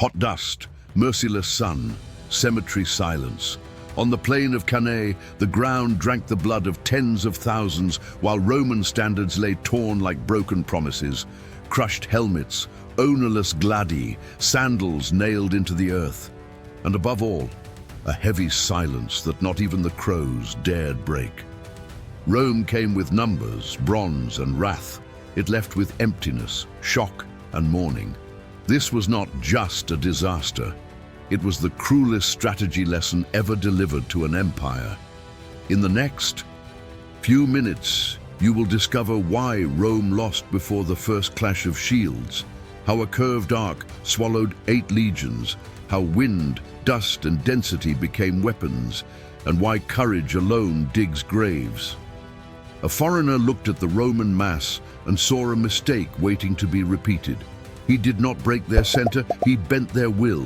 Hot dust, merciless sun, cemetery silence. On the plain of Cannae, the ground drank the blood of tens of thousands, while Roman standards lay torn like broken promises. Crushed helmets, ownerless gladii, sandals nailed into the earth. And above all, a heavy silence that not even the crows dared break. Rome came with numbers, bronze and wrath. It left with emptiness, shock and mourning. This was not just a disaster. It was the cruelest strategy lesson ever delivered to an empire. In the next few minutes, you will discover why Rome lost before the first clash of shields, how a curved arc swallowed 8 legions, how wind, dust, and density became weapons, and why courage alone digs graves. A foreigner looked at the Roman mass and saw a mistake waiting to be repeated. He did not break their center, he bent their will.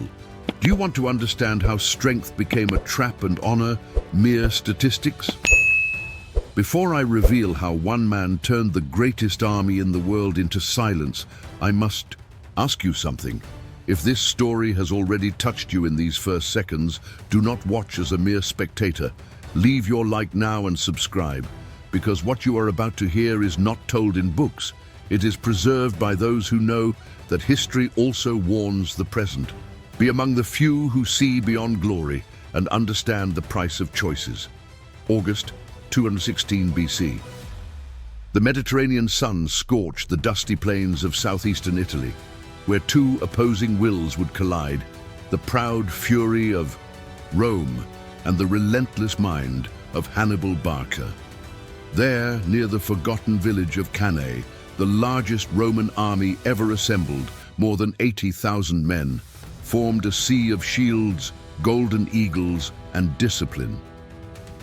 Do you want to understand how strength became a trap and honor mere statistics? Before I reveal how one man turned the greatest army in the world into silence, I must ask you something. If this story has already touched you in these first seconds, do not watch as a mere spectator. Leave your like now and subscribe, because what you are about to hear is not told in books. It is preserved by those who know that history also warns the present. Be among the few who see beyond glory and understand the price of choices. August 216 BC. The Mediterranean sun scorched the dusty plains of southeastern Italy, where 2 opposing wills would collide, the proud fury of Rome and the relentless mind of Hannibal Barca. There, near the forgotten village of Cannae, the largest Roman army ever assembled, more than 80,000 men, formed a sea of shields, golden eagles, and discipline.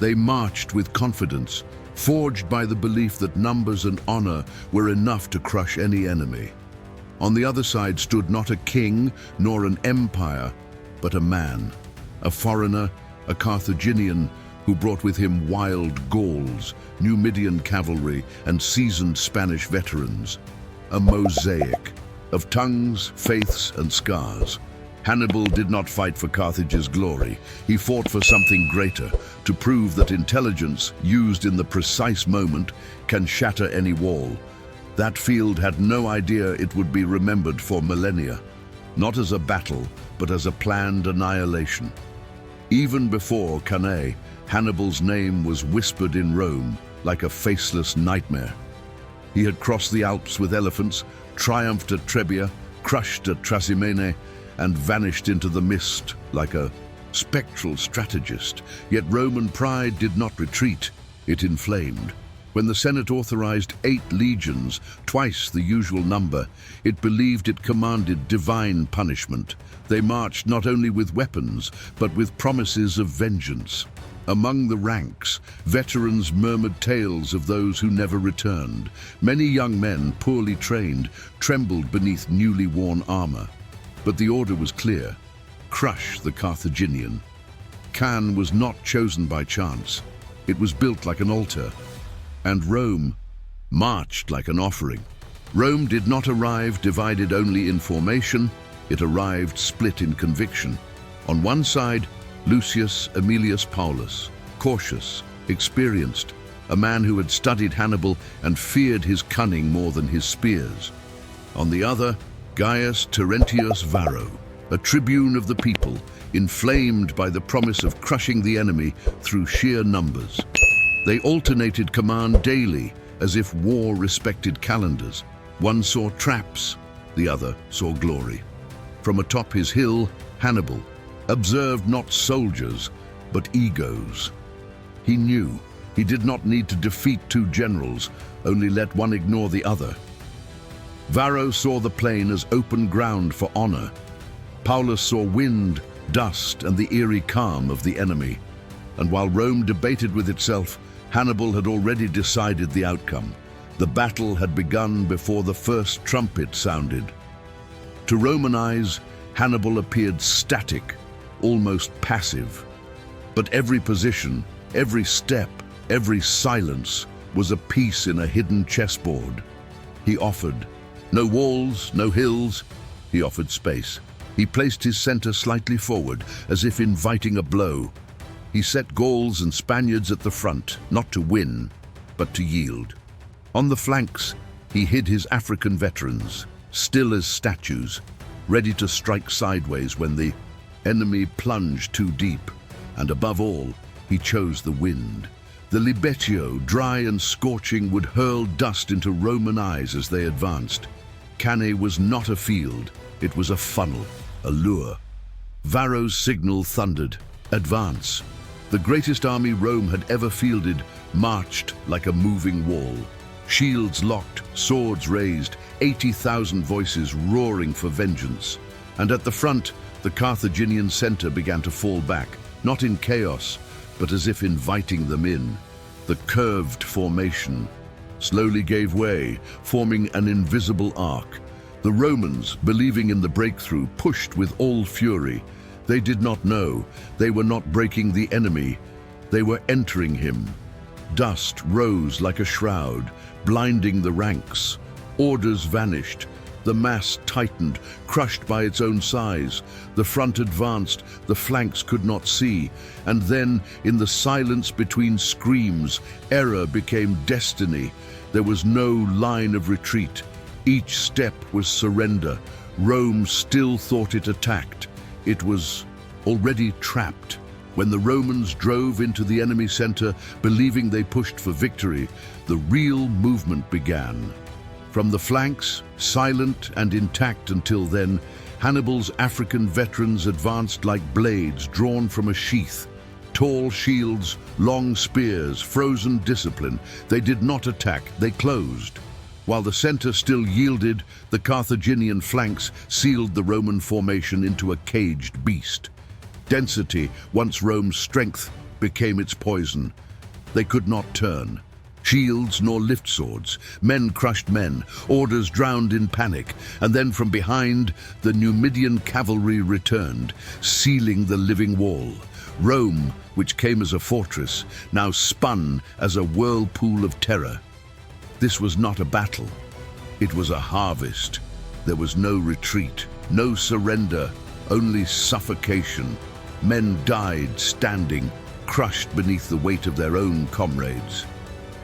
They marched with confidence, forged by the belief that numbers and honor were enough to crush any enemy. On the other side stood not a king nor an empire, but a man, a foreigner, a Carthaginian, who brought with him wild Gauls, Numidian cavalry, and seasoned Spanish veterans. A mosaic of tongues, faiths, and scars. Hannibal did not fight for Carthage's glory. He fought for something greater, to prove that intelligence, used in the precise moment, can shatter any wall. That field had no idea it would be remembered for millennia, not as a battle, but as a planned annihilation. Even before Cannae, Hannibal's name was whispered in Rome like a faceless nightmare. He had crossed the Alps with elephants, triumphed at Trebia, crushed at Trasimene, and vanished into the mist like a spectral strategist. Yet Roman pride did not retreat, it inflamed. When the Senate authorized 8 legions, twice the usual number, it believed it commanded divine punishment. They marched not only with weapons, but with promises of vengeance. Among the ranks, veterans murmured tales of those who never returned. Many young men, poorly trained, trembled beneath newly worn armor. But the order was clear: crush the Carthaginian. Cannae was not chosen by chance. It was built like an altar. And Rome marched like an offering. Rome did not arrive divided only in formation, it arrived split in conviction. On one side, Lucius Aemilius Paulus, cautious, experienced, a man who had studied Hannibal and feared his cunning more than his spears. On the other, Gaius Terentius Varro, a tribune of the people, inflamed by the promise of crushing the enemy through sheer numbers. They alternated command daily, as if war respected calendars. One saw traps, the other saw glory. From atop his hill, Hannibal observed not soldiers, but egos. He knew he did not need to defeat 2 generals, only let one ignore the other. Varro saw the plain as open ground for honor. Paulus saw wind, dust, and the eerie calm of the enemy. And while Rome debated with itself, Hannibal had already decided the outcome. The battle had begun before the first trumpet sounded. To Roman eyes, Hannibal appeared static, almost passive. But every position, every step, every silence was a piece in a hidden chessboard. He offered. No walls, no hills. He offered space. He placed his center slightly forward, as if inviting a blow. He set Gauls and Spaniards at the front, not to win, but to yield. On the flanks, he hid his African veterans, still as statues, ready to strike sideways when the enemy plunged too deep. And above all, he chose the wind. The libetio, dry and scorching, would hurl dust into Roman eyes as they advanced. Cannae was not a field, it was a funnel, a lure. Varro's signal thundered, "Advance." The greatest army Rome had ever fielded marched like a moving wall. Shields locked, swords raised, 80,000 voices roaring for vengeance. And at the front, the Carthaginian center began to fall back, not in chaos, but as if inviting them in. The curved formation slowly gave way, forming an invisible arc. The Romans, believing in the breakthrough, pushed with all fury. They did not know. They were not breaking the enemy. They were entering him. Dust rose like a shroud, blinding the ranks. Orders vanished. The mass tightened, crushed by its own size. The front advanced, the flanks could not see. And then, in the silence between screams, error became destiny. There was no line of retreat. Each step was surrender. Rome still thought it attacked. It was already trapped. When the Romans drove into the enemy center, believing they pushed for victory, the real movement began. From the flanks, silent and intact until then, Hannibal's African veterans advanced like blades drawn from a sheath. Tall shields, long spears, frozen discipline. They did not attack, they closed. While the center still yielded, the Carthaginian flanks sealed the Roman formation into a caged beast. Density, once Rome's strength, became its poison. They could not turn. Shields nor lift swords. Men crushed men, orders drowned in panic, and then from behind, the Numidian cavalry returned, sealing the living wall. Rome, which came as a fortress, now spun as a whirlpool of terror. This was not a battle. It was a harvest. There was no retreat, no surrender, only suffocation. Men died standing, crushed beneath the weight of their own comrades.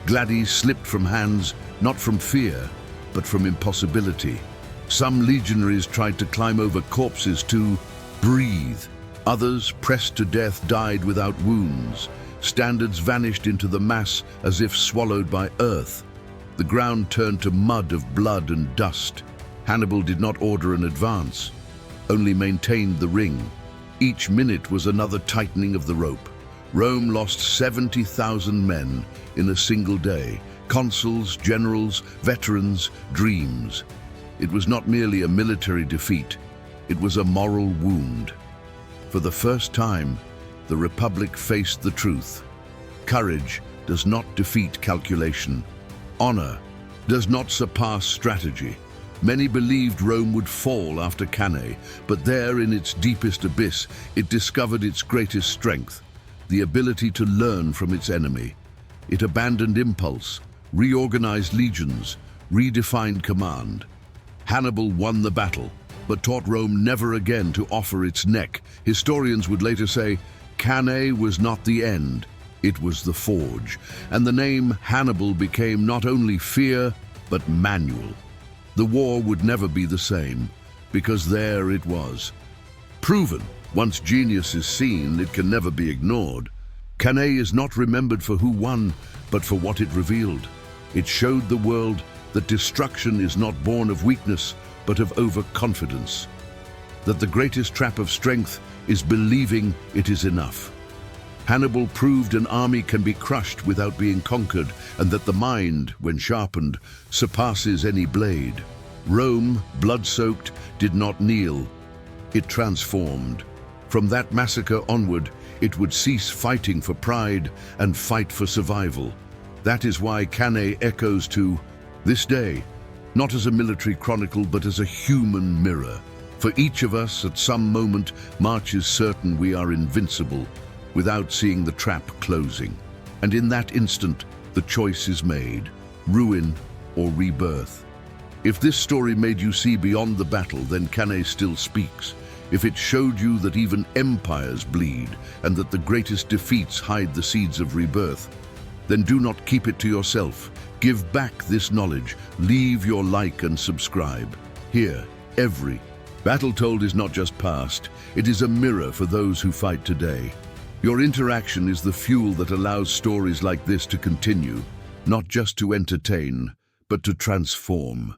Gladies slipped from hands, not from fear, but from impossibility. Some legionaries tried to climb over corpses to breathe. Others, pressed to death, died without wounds. Standards vanished into the mass as if swallowed by earth. The ground turned to mud of blood and dust. Hannibal did not order an advance, only maintained the ring. Each minute was another tightening of the rope. Rome lost 70,000 men in a single day. Consuls, generals, veterans, dreams. It was not merely a military defeat, it was a moral wound. For the first time, the Republic faced the truth. Courage does not defeat calculation. Honor does not surpass strategy. Many believed Rome would fall after Cannae, but there in its deepest abyss, it discovered its greatest strength, the ability to learn from its enemy. It abandoned impulse, reorganized legions, redefined command. Hannibal won the battle, but taught Rome never again to offer its neck. Historians would later say, Cannae was not the end, it was the forge. And the name Hannibal became not only fear, but manual. The war would never be the same, because there it was. Proven, once genius is seen, it can never be ignored. Cannae is not remembered for who won, but for what it revealed. It showed the world that destruction is not born of weakness, but of overconfidence. That the greatest trap of strength is believing it is enough. Hannibal proved an army can be crushed without being conquered, and that the mind, when sharpened, surpasses any blade. Rome, blood-soaked, did not kneel. It transformed. From that massacre onward, it would cease fighting for pride and fight for survival. That is why Cannae echoes to this day, not as a military chronicle, but as a human mirror. For each of us, at some moment, marches certain we are invincible, without seeing the trap closing. And in that instant, the choice is made, ruin or rebirth. If this story made you see beyond the battle, then Cannae still speaks. If it showed you that even empires bleed and that the greatest defeats hide the seeds of rebirth, then do not keep it to yourself. Give back this knowledge. Leave your like and subscribe. Here, every battle told is not just past, it is a mirror for those who fight today. Your interaction is the fuel that allows stories like this to continue, not just to entertain, but to transform.